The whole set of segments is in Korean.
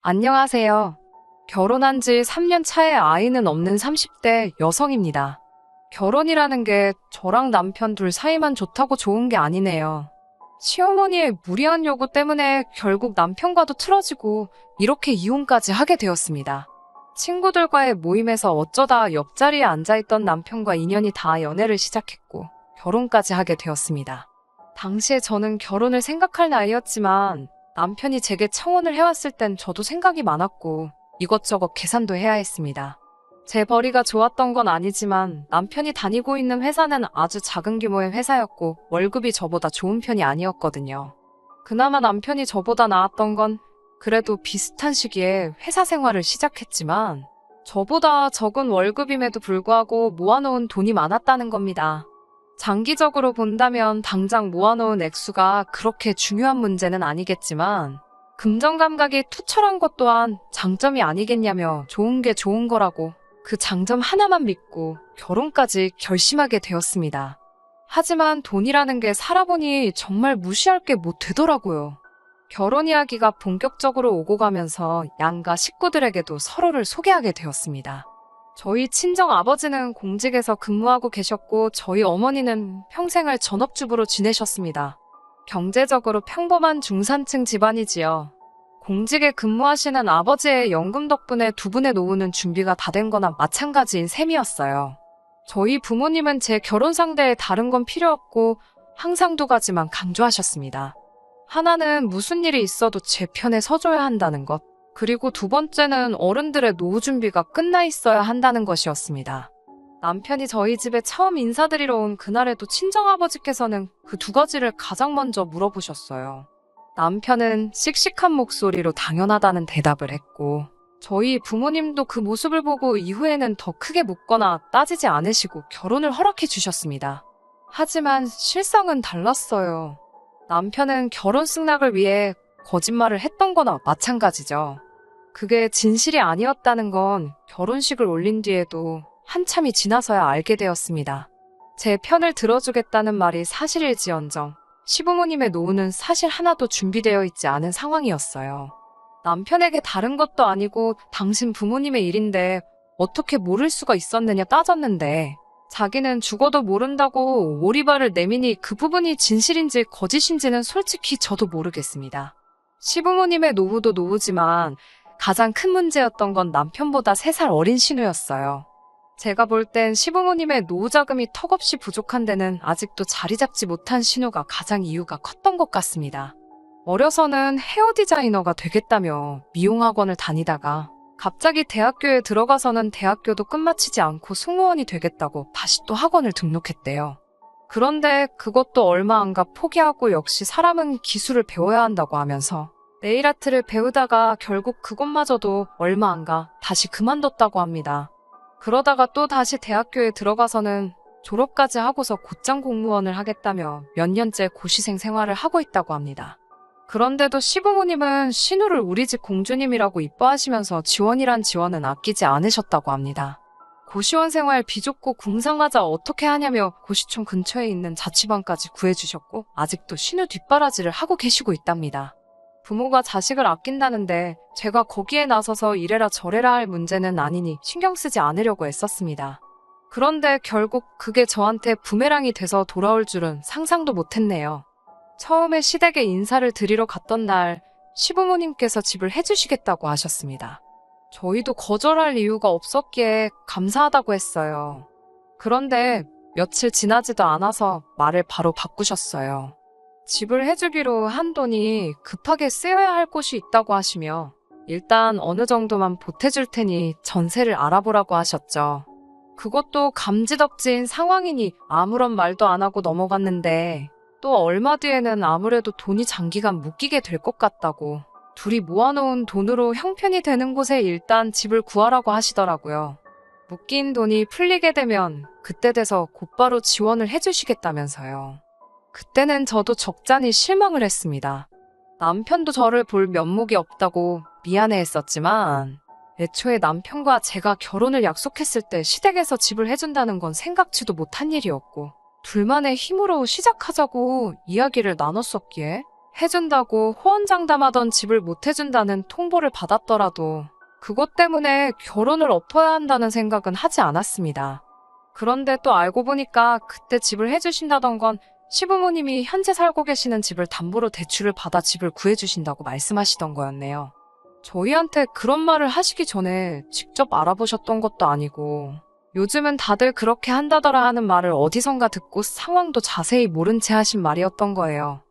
안녕하세요. 결혼한 지 3년 차에 아이는 없는 30대 여성입니다. 결혼이라는 게 저랑 남편 둘 사이만 좋다고 좋은 게 아니네요. 시어머니의 무리한 요구 때문에 결국 남편과도 틀어지고 이렇게 이혼까지 하게 되었습니다. 친구들과의 모임에서 어쩌다 옆자리에 앉아있던 남편과 인연이 닿아 연애를 시작했고 결혼까지 하게 되었습니다. 당시에 저는 결혼을 생각할 나이였지만 남편이 제게 청혼을 해왔을 땐 저도 생각이 많았고 이것저것 계산도 해야 했습니다. 제 벌이가 좋았던 건 아니지만 남편이 다니고 있는 회사는 아주 작은 규모의 회사였고 월급이 저보다 좋은 편이 아니었거든요. 그나마 남편이 저보다 나았던 건 그래도 비슷한 시기에 회사 생활을 시작했지만 저보다 적은 월급임에도 불구하고 모아놓은 돈이 많았다는 겁니다. 장기적으로 본다면 당장 모아놓은 액수가 그렇게 중요한 문제는 아니겠지만 금전 감각이 투철한 것 또한 장점이 아니겠냐며 좋은 게 좋은 거라고 그 장점 하나만 믿고 결혼까지 결심하게 되었습니다. 하지만 돈이라는 게 살아보니 정말 무시할 게 못 되더라고요. 결혼 이야기가 본격적으로 오고 가면서 양가 식구들에게도 서로를 소개하게 되었습니다. 저희 친정 아버지는 공직에서 근무하고 계셨고 저희 어머니는 평생을 전업주부로 지내셨습니다. 경제적으로 평범한 중산층 집안이지요. 공직에 근무하시는 아버지의 연금 덕분에 두 분의 노후는 준비가 다 된 거나 마찬가지인 셈이었어요. 저희 부모님은 제 결혼 상대에 다른 건 필요 없고 항상 두 가지만 강조하셨습니다. 하나는 무슨 일이 있어도 제 편에 서줘야 한다는 것. 그리고 두 번째는 어른들의 노후 준비가 끝나 있어야 한다는 것이었습니다. 남편이 저희 집에 처음 인사드리러 온 그날에도 친정아버지께서는 그 두 가지를 가장 먼저 물어보셨어요. 남편은 씩씩한 목소리로 당연하다는 대답을 했고 저희 부모님도 그 모습을 보고 이후에는 더 크게 묻거나 따지지 않으시고 결혼을 허락해 주셨습니다. 하지만 실상은 달랐어요. 남편은 결혼 승낙을 위해 거짓말을 했던 거나 마찬가지죠. 그게 진실이 아니었다는 건 결혼식을 올린 뒤에도 한참이 지나서야 알게 되었습니다. 제 편을 들어주겠다는 말이 사실일지언정 시부모님의 노후는 사실 하나도 준비되어 있지 않은 상황이었어요. 남편에게 다른 것도 아니고 당신 부모님의 일인데 어떻게 모를 수가 있었느냐 따졌는데 자기는 죽어도 모른다고 오리발을 내미니 그 부분이 진실인지 거짓인지는 솔직히 저도 모르겠습니다. 시부모님의 노후도 노후지만 가장 큰 문제였던 건 남편보다 3살 어린 신우였어요. 제가 볼 땐 시부모님의 노후 자금이 턱없이 부족한 데는 아직도 자리 잡지 못한 신우가 가장 이유가 컸던 것 같습니다. 어려서는 헤어 디자이너가 되겠다며 미용학원을 다니다가 갑자기 대학교에 들어가서는 대학교도 끝마치지 않고 승무원이 되겠다고 다시 또 학원을 등록했대요. 그런데 그것도 얼마 안 가 포기하고 역시 사람은 기술을 배워야 한다고 하면서 네일아트를 배우다가 결국 그것마저도 얼마 안 가 다시 그만뒀다고 합니다. 그러다가 또 다시 대학교에 들어가서는 졸업까지 하고서 곧장 공무원을 하겠다며 몇 년째 고시생 생활을 하고 있다고 합니다. 그런데도 시부모님은 신우를 우리 집 공주님이라고 이뻐하시면서 지원이란 지원은 아끼지 않으셨다고 합니다. 고시원 생활 비좁고 궁상하자 어떻게 하냐며 고시촌 근처에 있는 자취방까지 구해주셨고 아직도 신우 뒷바라지를 하고 계시고 있답니다. 부모가 자식을 아낀다는데 제가 거기에 나서서 이래라 저래라 할 문제는 아니니 신경 쓰지 않으려고 애썼습니다. 그런데 결국 그게 저한테 부메랑이 돼서 돌아올 줄은 상상도 못했네요. 처음에 시댁에 인사를 드리러 갔던 날 시부모님께서 집을 해주시겠다고 하셨습니다. 저희도 거절할 이유가 없었기에 감사하다고 했어요. 그런데 며칠 지나지도 않아서 말을 바로 바꾸셨어요. 집을 해주기로 한 돈이 급하게 쓰여야 할 곳이 있다고 하시며 일단 어느 정도만 보태줄 테니 전세를 알아보라고 하셨죠. 그것도 감지덕지인 상황이니 아무런 말도 안 하고 넘어갔는데 또 얼마 뒤에는 아무래도 돈이 장기간 묶이게 될 것 같다고 둘이 모아놓은 돈으로 형편이 되는 곳에 일단 집을 구하라고 하시더라고요. 묶인 돈이 풀리게 되면 그때 돼서 곧바로 지원을 해주시겠다면서요. 그때는 저도 적잖이 실망을 했습니다. 남편도 저를 볼 면목이 없다고 미안해했었지만 애초에 남편과 제가 결혼을 약속했을 때 시댁에서 집을 해준다는 건 생각지도 못한 일이었고 둘만의 힘으로 시작하자고 이야기를 나눴었기에 해준다고 호언장담하던 집을 못 해준다는 통보를 받았더라도 그것 때문에 결혼을 엎어야 한다는 생각은 하지 않았습니다. 그런데 또 알고 보니까 그때 집을 해주신다던 건 시부모님이 현재 살고 계시는 집을 담보로 대출을 받아 집을 구해주신다고 말씀하시던 거였네요. 저희한테 그런 말을 하시기 전에 직접 알아보셨던 것도 아니고 요즘은 다들 그렇게 한다더라 하는 말을 어디선가 듣고 상황도 자세히 모른 채 하신 말이었던 거예요.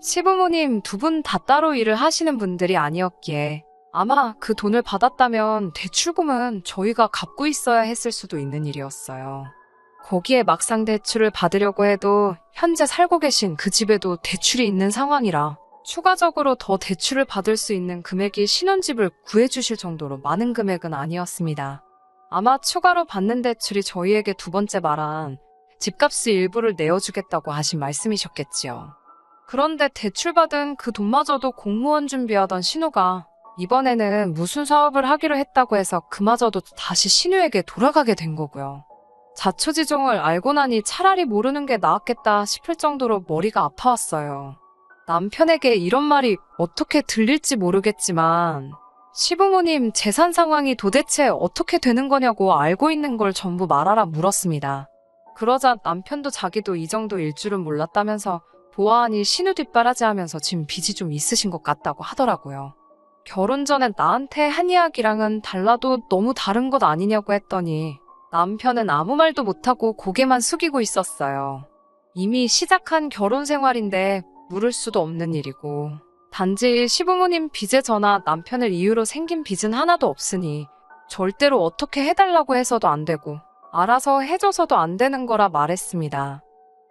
시부모님 두 분 다 따로 일을 하시는 분들이 아니었기에 아마 그 돈을 받았다면 대출금은 저희가 갚고 있어야 했을 수도 있는 일이었어요. 거기에 막상 대출을 받으려고 해도 현재 살고 계신 그 집에도 대출이 있는 상황이라 추가적으로 더 대출을 받을 수 있는 금액이 신혼집을 구해주실 정도로 많은 금액은 아니었습니다. 아마 추가로 받는 대출이 저희에게 두 번째 말한 집값의 일부를 내어주겠다고 하신 말씀이셨겠지요. 그런데 대출받은 그 돈마저도 공무원 준비하던 신우가 이번에는 무슨 사업을 하기로 했다고 해서 그마저도 다시 신우에게 돌아가게 된 거고요. 자초지종을 알고 나니 차라리 모르는 게 나았겠다 싶을 정도로 머리가 아파왔어요. 남편에게 이런 말이 어떻게 들릴지 모르겠지만 시부모님 재산 상황이 도대체 어떻게 되는 거냐고 알고 있는 걸 전부 말하라 물었습니다. 그러자 남편도 자기도 이 정도일 줄은 몰랐다면서 보아하니 신우 뒷바라지하면서 지금 빚이 좀 있으신 것 같다고 하더라고요. 결혼 전에 나한테 한 이야기랑은 달라도 너무 다른 것 아니냐고 했더니 남편은 아무 말도 못하고 고개만 숙이고 있었어요. 이미 시작한 결혼 생활인데 물을 수도 없는 일이고 단지 시부모님 빚에 전화 남편을 이유로 생긴 빚은 하나도 없으니 절대로 어떻게 해달라고 해서도 안 되고 알아서 해줘서도 안 되는 거라 말했습니다.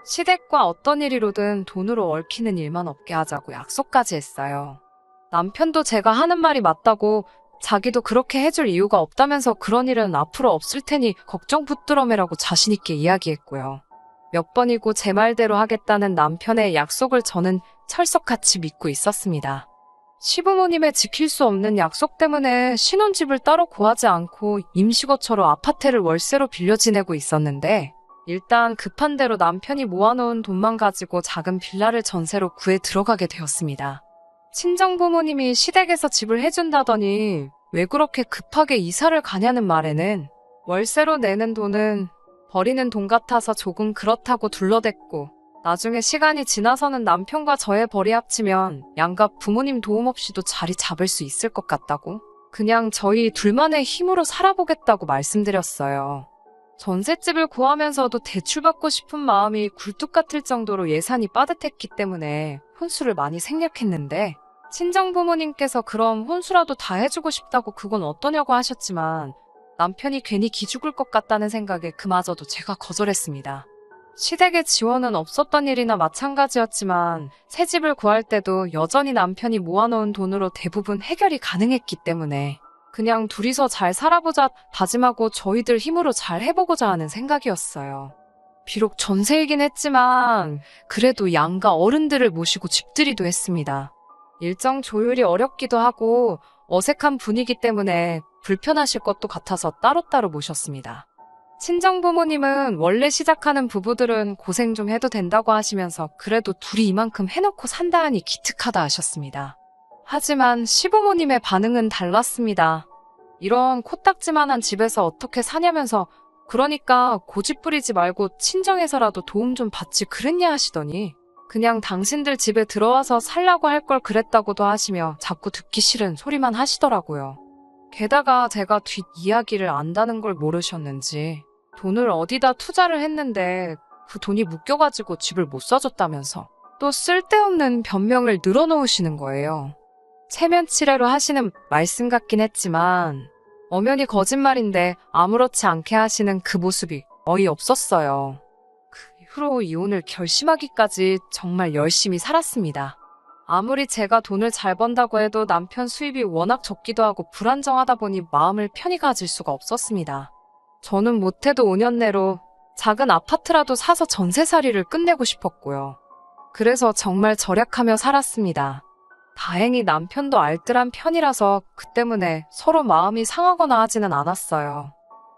시댁과 어떤 일이로든 돈으로 얽히는 일만 없게 하자고 약속까지 했어요. 남편도 제가 하는 말이 맞다고 자기도 그렇게 해줄 이유가 없다면서 그런 일은 앞으로 없을 테니 걱정 붙들어 매라고 자신있게 이야기했고요. 몇 번이고 제 말대로 하겠다는 남편의 약속을 저는 철석같이 믿고 있었습니다. 시부모님의 지킬 수 없는 약속 때문에 신혼집을 따로 구하지 않고 임시거처로 아파트를 월세로 빌려 지내고 있었는데 일단 급한 대로 남편이 모아놓은 돈만 가지고 작은 빌라를 전세로 구해 들어가게 되었습니다. 친정부모님이 시댁에서 집을 해준다더니 왜 그렇게 급하게 이사를 가냐는 말에는 월세로 내는 돈은 버리는 돈 같아서 조금 그렇다고 둘러댔고 나중에 시간이 지나서는 남편과 저의 벌이 합치면 양가 부모님 도움 없이도 자리 잡을 수 있을 것 같다고 그냥 저희 둘만의 힘으로 살아보겠다고 말씀드렸어요. 전셋집을 구하면서도 대출받고 싶은 마음이 굴뚝 같을 정도로 예산이 빠듯했기 때문에 혼수를 많이 생략했는데 친정부모님께서 그럼 혼수라도 다 해주고 싶다고 그건 어떠냐고 하셨지만 남편이 괜히 기죽을 것 같다는 생각에 그마저도 제가 거절했습니다. 시댁의 지원은 없었던 일이나 마찬가지였지만 새 집을 구할 때도 여전히 남편이 모아놓은 돈으로 대부분 해결이 가능했기 때문에 그냥 둘이서 잘 살아보자 다짐하고 저희들 힘으로 잘 해보고자 하는 생각이었어요. 비록 전세이긴 했지만 그래도 양가 어른들을 모시고 집들이도 했습니다. 일정 조율이 어렵기도 하고 어색한 분위기 때문에 불편하실 것도 같아서 따로따로 모셨습니다. 친정부모님은 원래 시작하는 부부들은 고생 좀 해도 된다고 하시면서 그래도 둘이 이만큼 해놓고 산다 하니 기특하다 하셨습니다. 하지만 시부모님의 반응은 달랐습니다. 이런 코딱지만한 집에서 어떻게 사냐면서 그러니까 고집 부리지 말고 친정에서라도 도움 좀 받지 그랬냐 하시더니 그냥 당신들 집에 들어와서 살라고 할 걸 그랬다고도 하시며 자꾸 듣기 싫은 소리만 하시더라고요. 게다가 제가 뒷이야기를 안다는 걸 모르셨는지 돈을 어디다 투자를 했는데 그 돈이 묶여가지고 집을 못 사줬다면서 또 쓸데없는 변명을 늘어놓으시는 거예요. 체면치레로 하시는 말씀 같긴 했지만 엄연히 거짓말인데 아무렇지 않게 하시는 그 모습이 어이없었어요. 그 이후로 이혼을 결심하기까지 정말 열심히 살았습니다. 아무리 제가 돈을 잘 번다고 해도 남편 수입이 워낙 적기도 하고 불안정하다 보니 마음을 편히 가질 수가 없었습니다. 저는 못해도 5년 내로 작은 아파트라도 사서 전세살이를 끝내고 싶었고요. 그래서 정말 절약하며 살았습니다. 다행히 남편도 알뜰한 편이라서 그 때문에 서로 마음이 상하거나 하지는 않았어요.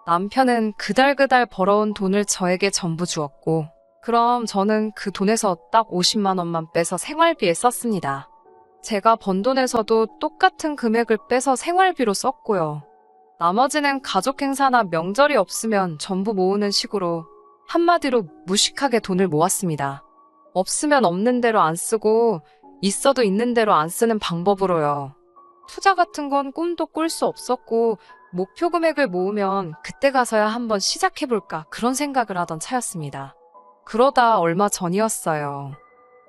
남편은 그달그달 벌어온 돈을 저에게 전부 주었고 그럼 저는 그 돈에서 딱 50만 원만 빼서 생활비에 썼습니다. 제가 번 돈에서도 똑같은 금액을 빼서 생활비로 썼고요. 나머지는 가족 행사나 명절이 없으면 전부 모으는 식으로 한마디로 무식하게 돈을 모았습니다. 없으면 없는 대로 안 쓰고 있어도 있는 대로 안 쓰는 방법으로요. 투자 같은 건 꿈도 꿀 수 없었고 목표 금액을 모으면 그때 가서야 한번 시작해볼까 그런 생각을 하던 차였습니다. 그러다 얼마 전이었어요.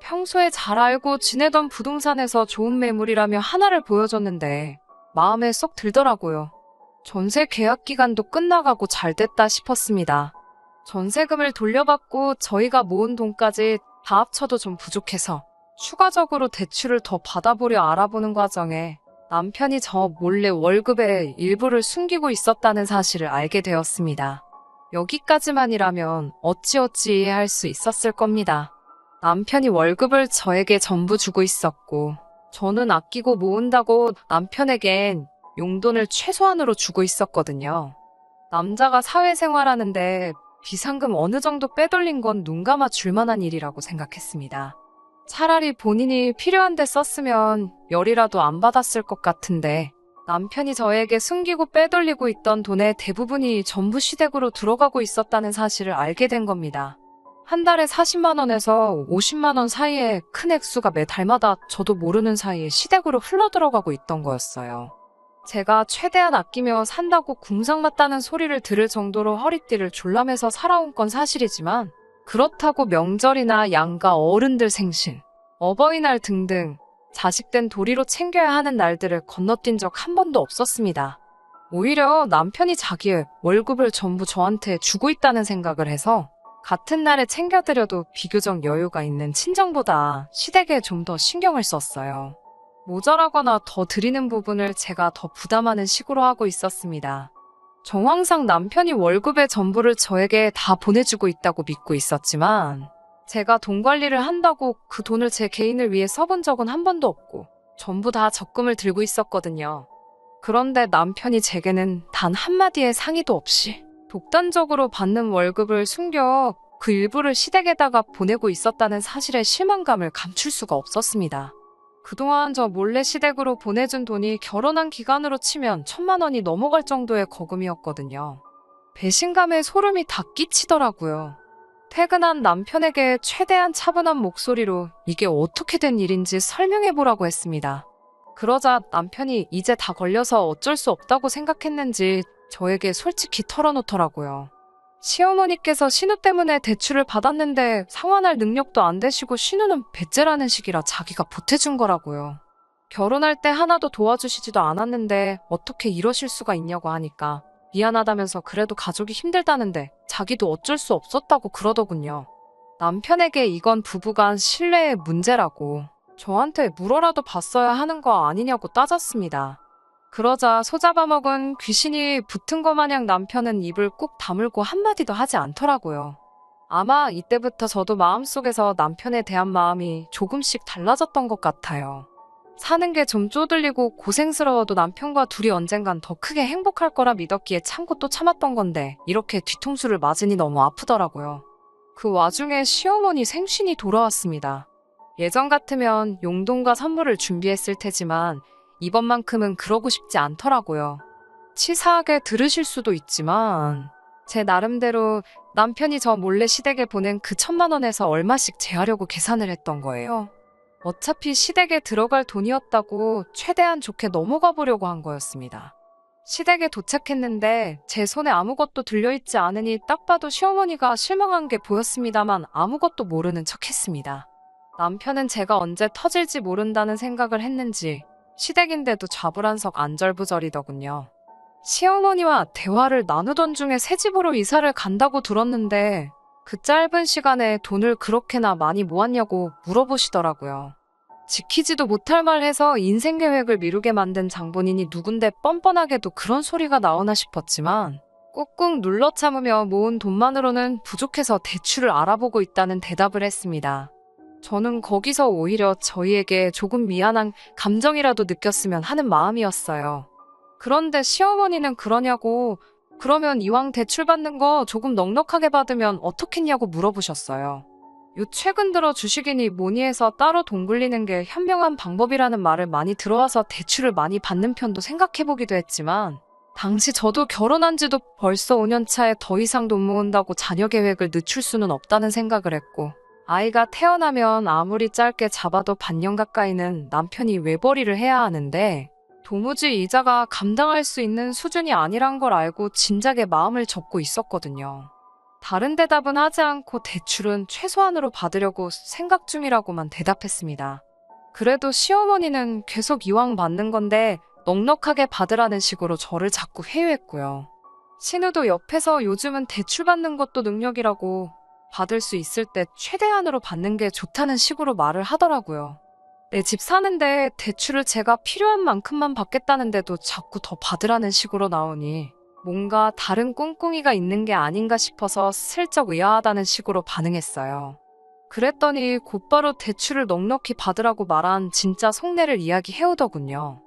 평소에 잘 알고 지내던 부동산에서 좋은 매물이라며 하나를 보여줬는데 마음에 쏙 들더라고요. 전세 계약 기간도 끝나가고 잘 됐다 싶었습니다. 전세금을 돌려받고 저희가 모은 돈까지 다 합쳐도 좀 부족해서 추가적으로 대출을 더 받아보려 알아보는 과정에 남편이 저 몰래 월급의 일부를 숨기고 있었다는 사실을 알게 되었습니다. 여기까지만이라면 어찌어찌 이해할 수 있었을 겁니다. 남편이 월급을 저에게 전부 주고 있었고 저는 아끼고 모은다고 남편에겐 용돈을 최소한으로 주고 있었거든요. 남자가 사회생활하는데 비상금 어느 정도 빼돌린 건 눈 감아 줄 만한 일이라고 생각했습니다. 차라리 본인이 필요한데 썼으면 열이라도 안 받았을 것 같은데 남편이 저에게 숨기고 빼돌리고 있던 돈의 대부분이 전부 시댁으로 들어가고 있었다는 사실을 알게 된 겁니다. 한 달에 40만 원에서 50만 원 사이에 큰 액수가 매 달마다 저도 모르는 사이에 시댁으로 흘러들어가고 있던 거였어요. 제가 최대한 아끼며 산다고 궁상맞다는 소리를 들을 정도로 허리띠를 졸라매서 살아온 건 사실이지만 그렇다고 명절이나 양가 어른들 생신, 어버이날 등등 자식된 도리로 챙겨야 하는 날들을 건너뛴 적 한 번도 없었습니다. 오히려 남편이 자기의 월급을 전부 저한테 주고 있다는 생각을 해서 같은 날에 챙겨드려도 비교적 여유가 있는 친정보다 시댁에 좀 더 신경을 썼어요. 모자라거나 더 드리는 부분을 제가 더 부담하는 식으로 하고 있었습니다. 정황상 남편이 월급의 전부를 저에게 다 보내주고 있다고 믿고 있었지만 제가 돈 관리를 한다고 그 돈을 제 개인을 위해 써본 적은 한 번도 없고 전부 다 적금을 들고 있었거든요. 그런데 남편이 제게는 단 한마디의 상의도 없이 독단적으로 받는 월급을 숨겨 그 일부를 시댁에다가 보내고 있었다는 사실에 실망감을 감출 수가 없었습니다. 그동안 저 몰래 시댁으로 보내준 돈이 결혼한 기간으로 치면 1,000만 원이 넘어갈 정도의 거금이었거든요. 배신감에 소름이 다 끼치더라고요. 퇴근한 남편에게 최대한 차분한 목소리로 이게 어떻게 된 일인지 설명해보라고 했습니다. 그러자 남편이 이제 다 걸려서 어쩔 수 없다고 생각했는지 저에게 솔직히 털어놓더라고요. 시어머니께서 신우 때문에 대출을 받았는데 상환할 능력도 안 되시고 신우는 배째라는 식이라 자기가 보태준 거라고요. 결혼할 때 하나도 도와주시지도 않았는데 어떻게 이러실 수가 있냐고 하니까 미안하다면서 그래도 가족이 힘들다는데 자기도 어쩔 수 없었다고 그러더군요. 남편에게 이건 부부간 신뢰의 문제라고 저한테 물어라도 봤어야 하는 거 아니냐고 따졌습니다. 그러자 소잡아먹은 귀신이 붙은 것 마냥 남편은 입을 꾹 다물고 한마디도 하지 않더라고요. 아마 이때부터 저도 마음속에서 남편에 대한 마음이 조금씩 달라졌던 것 같아요. 사는 게 좀 쪼들리고 고생스러워도 남편과 둘이 언젠간 더 크게 행복할 거라 믿었기에 참고 또 참았던 건데 이렇게 뒤통수를 맞으니 너무 아프더라고요. 그 와중에 시어머니 생신이 돌아왔습니다. 예전 같으면 용돈과 선물을 준비했을 테지만 이번만큼은 그러고 싶지 않더라고요. 치사하게 들으실 수도 있지만 제 나름대로 남편이 저 몰래 시댁에 보낸 그 1,000만 원에서 얼마씩 제하려고 계산을 했던 거예요. 어차피 시댁에 들어갈 돈이었다고 최대한 좋게 넘어가 보려고 한 거였습니다. 시댁에 도착했는데 제 손에 아무것도 들려있지 않으니 딱 봐도 시어머니가 실망한 게 보였습니다만 아무것도 모르는 척 했습니다. 남편은 제가 언제 터질지 모른다는 생각을 했는지 시댁인데도 좌불안석 안절부절이더군요. 시어머니와 대화를 나누던 중에 새 집으로 이사를 간다고 들었는데 그 짧은 시간에 돈을 그렇게나 많이 모았냐고 물어보시더라고요. 지키지도 못할 말 해서 인생 계획을 미루게 만든 장본인이 누군데 뻔뻔하게도 그런 소리가 나오나 싶었지만 꾹꾹 눌러 참으며 모은 돈만으로는 부족해서 대출을 알아보고 있다는 대답을 했습니다. 저는 거기서 오히려 저희에게 조금 미안한 감정이라도 느꼈으면 하는 마음이었어요. 그런데 시어머니는 그러냐고 그러면 이왕 대출 받는 거 조금 넉넉하게 받으면 어떻겠냐고 물어보셨어요. 요 최근 들어 주식이니 뭐니 해서 따로 돈 굴리는 게 현명한 방법이라는 말을 많이 들어와서 대출을 많이 받는 편도 생각해보기도 했지만 당시 저도 결혼한 지도 벌써 5년 차에 더 이상 돈 모은다고 자녀 계획을 늦출 수는 없다는 생각을 했고 아이가 태어나면 아무리 짧게 잡아도 반년 가까이는 남편이 외벌이를 해야 하는데 도무지 이자가 감당할 수 있는 수준이 아니란 걸 알고 진작에 마음을 접고 있었거든요. 다른 대답은 하지 않고 대출은 최소한으로 받으려고 생각 중이라고만 대답했습니다. 그래도 시어머니는 계속 이왕 받는 건데 넉넉하게 받으라는 식으로 저를 자꾸 회유했고요. 신우도 옆에서 요즘은 대출 받는 것도 능력이라고 받을 수 있을 때 최대한으로 받는 게 좋다는 식으로 말을 하더라고요. 내 집 사는데 대출을 제가 필요한 만큼만 받겠다는데도 자꾸 더 받으라는 식으로 나오니 뭔가 다른 꿍꿍이가 있는 게 아닌가 싶어서 슬쩍 의아하다는 식으로 반응했어요. 그랬더니 곧바로 대출을 넉넉히 받으라고 말한 진짜 속내를 이야기해오더군요.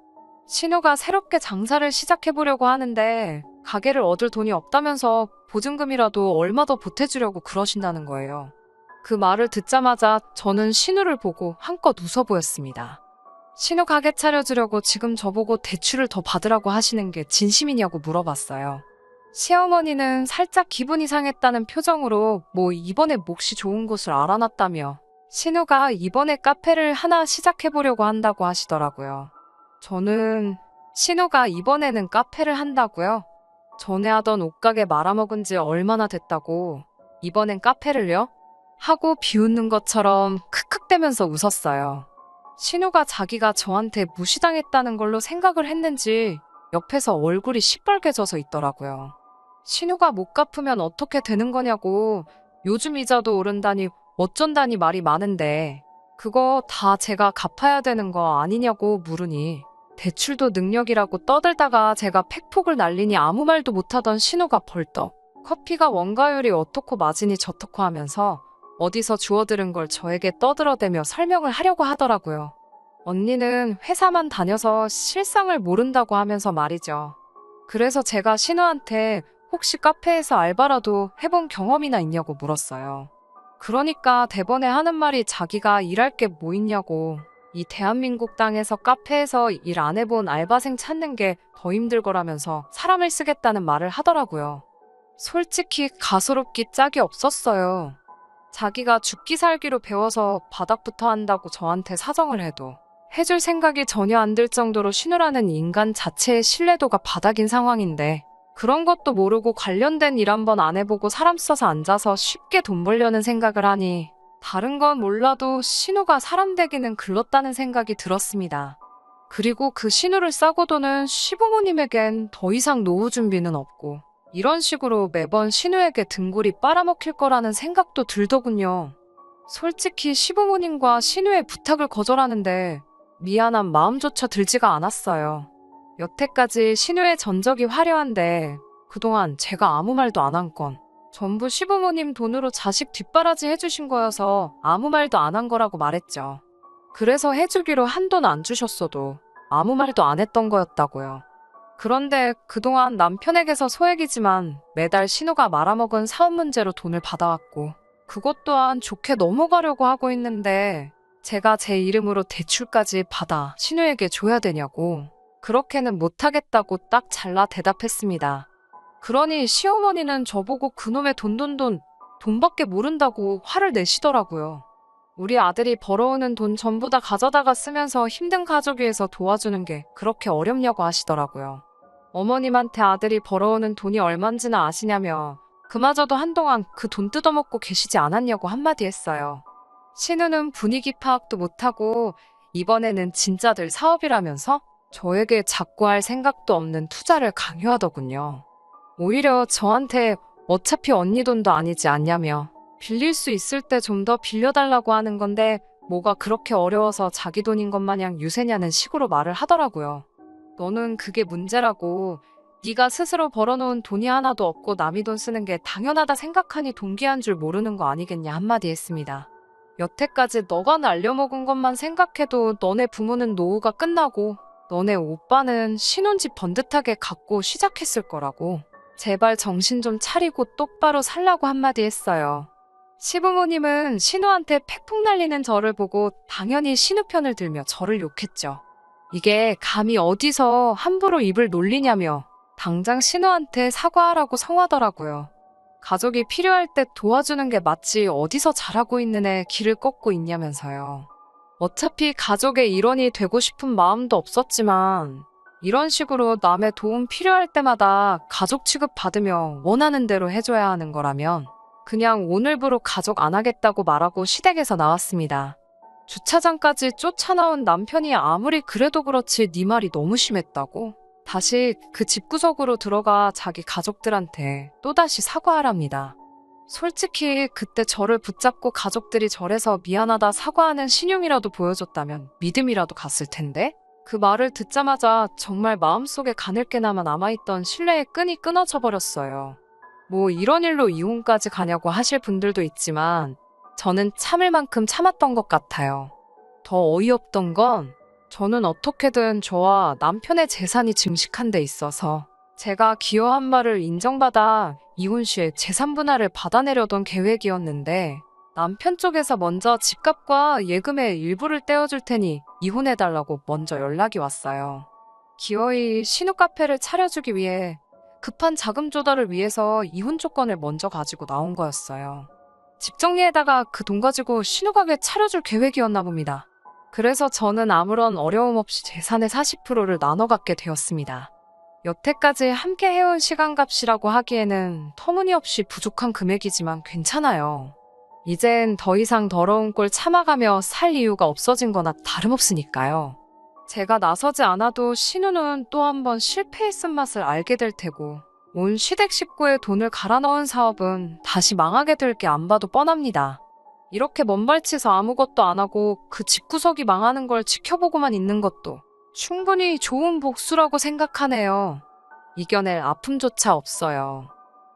신우가 새롭게 장사를 시작해보려고 하는데 가게를 얻을 돈이 없다면서 보증금이라도 얼마 더 보태주려고 그러신다는 거예요. 그 말을 듣자마자 저는 신우를 보고 한껏 웃어 보였습니다. 신우 가게 차려주려고 지금 저보고 대출을 더 받으라고 하시는 게 진심이냐고 물어봤어요. 시어머니는 살짝 기분이 상했다는 표정으로 뭐 이번에 몫이 좋은 곳을 알아놨다며 신우가 이번에 카페를 하나 시작해보려고 한다고 하시더라고요. 저는 신우가 이번에는 카페를 한다고요? 전에 하던 옷가게 말아먹은 지 얼마나 됐다고 이번엔 카페를요? 하고 비웃는 것처럼 크크대면서 웃었어요. 신우가 자기가 저한테 무시당했다는 걸로 생각을 했는지 옆에서 얼굴이 시뻘개져서 있더라고요. 신우가 못 갚으면 어떻게 되는 거냐고 요즘 이자도 오른다니 어쩐다니 말이 많은데 그거 다 제가 갚아야 되는 거 아니냐고 물으니 대출도 능력이라고 떠들다가 제가 팩폭을 날리니 아무 말도 못하던 신우가 벌떡 커피가 원가율이 어떻고 마진이 저떻고 하면서 어디서 주워들은 걸 저에게 떠들어대며 설명을 하려고 하더라고요. 언니는 회사만 다녀서 실상을 모른다고 하면서 말이죠. 그래서 제가 신우한테 혹시 카페에서 알바라도 해본 경험이나 있냐고 물었어요. 그러니까 대번에 하는 말이 자기가 일할 게 뭐 있냐고 이 대한민국 땅에서 카페에서 일 안 해본 알바생 찾는 게 더 힘들 거라면서 사람을 쓰겠다는 말을 하더라고요. 솔직히 가소롭기 짝이 없었어요. 자기가 죽기 살기로 배워서 바닥부터 한다고 저한테 사정을 해도 해줄 생각이 전혀 안 들 정도로 신우라는 인간 자체의 신뢰도가 바닥인 상황인데 그런 것도 모르고 관련된 일 한번 안 해보고 사람 써서 앉아서 쉽게 돈 벌려는 생각을 하니 다른 건 몰라도 신우가 사람 되기는 글렀다는 생각이 들었습니다. 그리고 그 신우를 싸고 도는 시부모님에겐 더 이상 노후 준비는 없고 이런 식으로 매번 신우에게 등골이 빨아먹힐 거라는 생각도 들더군요. 솔직히 시부모님과 신우의 부탁을 거절하는데 미안한 마음조차 들지가 않았어요. 여태까지 신우의 전적이 화려한데 그동안 제가 아무 말도 안 한 건 전부 시부모님 돈으로 자식 뒷바라지 해주신 거여서 아무 말도 안 한 거라고 말했죠. 그래서 해주기로 한돈 안 주셨어도 아무 말도 안 했던 거였다고요. 그런데 그동안 남편에게서 소액이지만 매달 신우가 말아먹은 사업 문제로 돈을 받아왔고 그것 또한 좋게 넘어가려고 하고 있는데 제가 제 이름으로 대출까지 받아 신우에게 줘야 되냐고 그렇게는 못하겠다고 딱 잘라 대답했습니다. 그러니 시어머니는 저보고 그놈의 돈밖에 모른다고 화를 내시더라고요. 우리 아들이 벌어오는 돈 전부 다 가져다가 쓰면서 힘든 가족 위해서 도와주는 게 그렇게 어렵냐고 하시더라고요. 어머님한테 아들이 벌어오는 돈이 얼만지나 아시냐며 그마저도 한동안 그 돈 뜯어먹고 계시지 않았냐고 한마디 했어요. 신우는 분위기 파악도 못하고 이번에는 진짜들 사업이라면서 저에게 자꾸 할 생각도 없는 투자를 강요하더군요. 오히려 저한테 어차피 언니 돈도 아니지 않냐며 빌릴 수 있을 때 좀 더 빌려달라고 하는 건데 뭐가 그렇게 어려워서 자기 돈인 것 마냥 유세냐는 식으로 말을 하더라고요. 너는 그게 문제라고 네가 스스로 벌어놓은 돈이 하나도 없고 남이 돈 쓰는 게 당연하다 생각하니 동기한 줄 모르는 거 아니겠냐 한마디 했습니다. 여태까지 너가 날려먹은 것만 생각해도 너네 부모는 노후가 끝나고 너네 오빠는 신혼집 번듯하게 갖고 시작했을 거라고. 제발 정신 좀 차리고 똑바로 살라고 한마디 했어요. 시부모님은 신우한테 팩폭 날리는 저를 보고 당연히 신우 편을 들며 저를 욕했죠. 이게 감히 어디서 함부로 입을 놀리냐며 당장 신우한테 사과하라고 성하더라고요. 가족이 필요할 때 도와주는 게 마치 어디서 잘하고 있는 애 길을 꺾고 있냐면서요. 어차피 가족의 일원이 되고 싶은 마음도 없었지만 이런 식으로 남의 도움 필요할 때마다 가족 취급 받으며 원하는 대로 해줘야 하는 거라면 그냥 오늘부로 가족 안 하겠다고 말하고 시댁에서 나왔습니다. 주차장까지 쫓아나온 남편이 아무리 그래도 그렇지 네 말이 너무 심했다고 다시 그 집구석으로 들어가 자기 가족들한테 또다시 사과하랍니다. 솔직히 그때 저를 붙잡고 가족들이 절에서 미안하다 사과하는 신용이라도 보여줬다면 믿음이라도 갔을 텐데 그 말을 듣자마자 정말 마음속에 가늘게나마 남아있던 신뢰의 끈이 끊어져 버렸어요. 뭐 이런 일로 이혼까지 가냐고 하실 분들도 있지만 저는 참을 만큼 참았던 것 같아요. 더 어이없던 건 저는 어떻게든 저와 남편의 재산이 증식한 데 있어서 제가 기여한 바를 인정받아 이혼 시에 재산 분할을 받아내려던 계획이었는데 남편 쪽에서 먼저 집값과 예금의 일부를 떼어줄 테니 이혼해달라고 먼저 연락이 왔어요. 기어이 신우 카페를 차려주기 위해 급한 자금 조달을 위해서 이혼 조건을 먼저 가지고 나온 거였어요. 집 정리에다가 그 돈 가지고 신우 가게 차려줄 계획이었나 봅니다. 그래서 저는 아무런 어려움 없이 재산의 40%를 나눠 갖게 되었습니다. 여태까지 함께 해온 시간값이라고 하기에는 터무니없이 부족한 금액이지만 괜찮아요. 이젠 더 이상 더러운 꼴 참아가며 살 이유가 없어진 거나 다름없으니까요. 제가 나서지 않아도 신우는 또 한 번 실패의 쓴맛을 알게 될 테고 온 시댁 식구의 돈을 갈아 넣은 사업은 다시 망하게 될 게 안 봐도 뻔합니다. 이렇게 먼발치서 아무것도 안 하고 그 집구석이 망하는 걸 지켜보고만 있는 것도 충분히 좋은 복수라고 생각하네요. 이겨낼 아픔조차 없어요.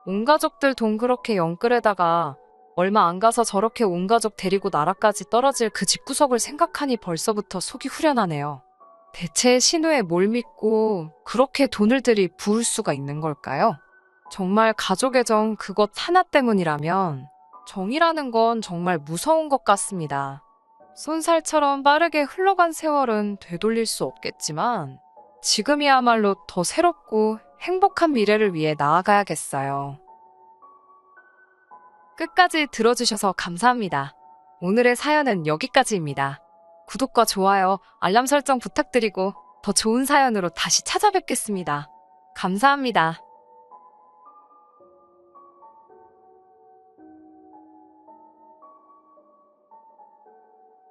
온 가족들 돈 그렇게 영끌에다가 얼마 안 가서 저렇게 온 가족 데리고 나라까지 떨어질 그 집구석을 생각하니 벌써부터 속이 후련하네요. 대체 신우에 뭘 믿고 그렇게 돈을 들이 부을 수가 있는 걸까요? 정말 가족의 정 그것 하나 때문이라면 정이라는 건 정말 무서운 것 같습니다. 손살처럼 빠르게 흘러간 세월은 되돌릴 수 없겠지만 지금이야말로 더 새롭고 행복한 미래를 위해 나아가야겠어요. 끝까지 들어주셔서 감사합니다. 오늘의 사연은 여기까지입니다. 구독과 좋아요, 알람 설정 부탁드리고 더 좋은 사연으로 다시 찾아뵙겠습니다. 감사합니다.